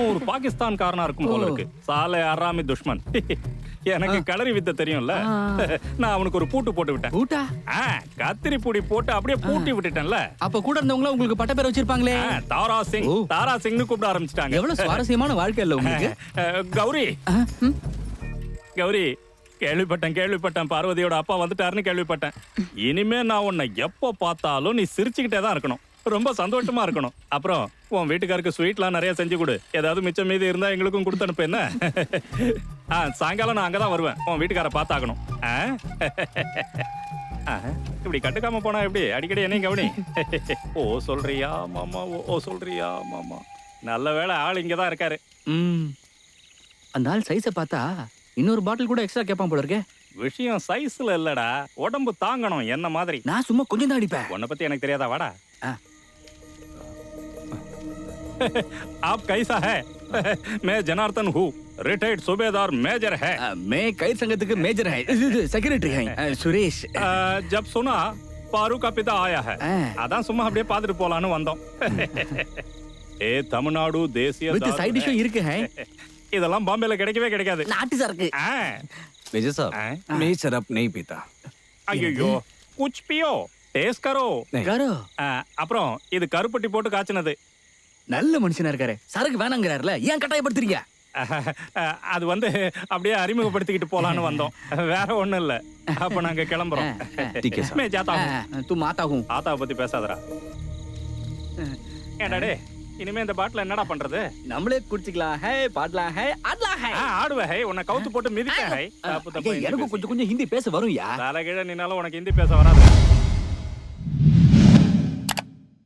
இவன் ஒரு பாகிஸ்தான் காரனா இருக்கும் போல இருக்கு. சாலே ஆராமி துஷ்மன். எனக்கு களரி வித்த தெரியும்ல. நான் அவனுக்கு ஒரு பூட்டு போட்டு விட்டேன். பூட்டா? கத்திரி பூடி போட்டு அப்படியே பூட்டி விட்டுட்டேன்ல. அப்ப கூட இருந்தவங்க உங்களுக்கு பட்ட பேர் வச்சிருப்பாங்களே. தாரா சிங், தாரா சிங்னு கூப்பிட ஆரம்பிச்சிட்டாங்க. எவ்வளவு சுவாரஸ்யமான வாழ்க்கை இல்ல உங்களுக்கு. கௌரி, கௌரி, கேள்விப்பட்டேன் பார்வதியோட அப்பா வந்துட்டாருன்னு கேள்விப்பட்டேன். இனிமே நான் உன்னை எப்போ பார்த்தாலும் நீ சிரிச்சுக்கிட்டே தான் இருக்கணும். ரொம்ப சந்தோஷமா இருக்கணும். அப்புறம் உன் வீட்டுக்காருக்கு ஸ்வீட்லாம் நிறைய செஞ்சு கொடு. ஏதாவது மிச்சம் மீதி இருந்தா எங்களுக்கும் கொடுத்து அனுப்பு. என்ன? சாயங்காலம் நான் அங்கதான் வருவேன். உன் வீட்டுக்கார பார்த்தாகணும். இப்படி கட்டுக்காம போனா எப்படி? அடிக்கடி என்னையும் கவனி. ஓ சொல்றியா மாமா, ஓ சொல்றியா மாமா. நல்ல வேளை ஆள் இங்கதான் இருக்காரு. அந்த ஆள் சைஸ பார்த்தா இன்னொரு பாட்டில் கூட எக்ஸ்ட்ரா கேட்பான் போல இருக்கே. விஷயம் சைஸ்ல இல்லடா, உடம்பு தாங்கணும் என்ன மாதிரி. நான் சும்மா கொஞ்சம் தான் அடிப்பேன். உன்னை பத்தி எனக்கு தெரியாதா? வாடா. आप कैसा है? मैं जनार्दन हूँ, रिटायर्ड सूबेदार मेजर है. मैं कई संगत मेजर है, सेक्रेटरी है सुरेश. जब सुना पारू का पिता आया है, அதான் சும்மா அப்படியே பார்த்துட்டு போலான்னு வந்தோம். ஏ தமிழ்நாடு தேசிய வித் சைடு டிஷ் இருக்கு. இதெல்லாம் பாம்பேல கிடைக்கவே கிடைக்காது. நாட்டு சரக்கு. मेजर साहब, मैं शराब नहीं पीता. ஐயோ, कुछ पियो, டேஸ்ட் கரோ. கரோ. அப்புறம் இது கருப்பட்டி போட்டு காய்ச்சினது. நல்ல மனுஷனா இருக்காரு. சரக்கு வேணாங்கறாருல, ஏன் கட்டாயப்படுத்துறீங்க? அது வந்து அப்படியே அறிமுகப்படுத்திக்கிட்டு போலான்னு வந்தோம். வேற ஒண்ணும் இல்ல. அப்ப நாங்க கிளம்புறோம். ठीक है साहब. मैं जाता हूं. तू माता हूं. ஆத்தாவை பத்தி பேசாதடா. ஏன்டா டேய், இனிமே இந்த பாட்டில் என்னடா பண்றது? நம்மளே குடிச்சிக்கலாம். ஹே பாடலாம். ஹே ஆடலாம். ஹே ஆடுவே. ஹே உன்னை கவுத்து போட்டு மிதிக்க. ஹே எனக்கு கொஞ்சம் கொஞ்சம் ஹிந்தி பேச வரும் யா. தலைகீழ நின்னாலும் உனக்கு ஹிந்தி பேச வராது.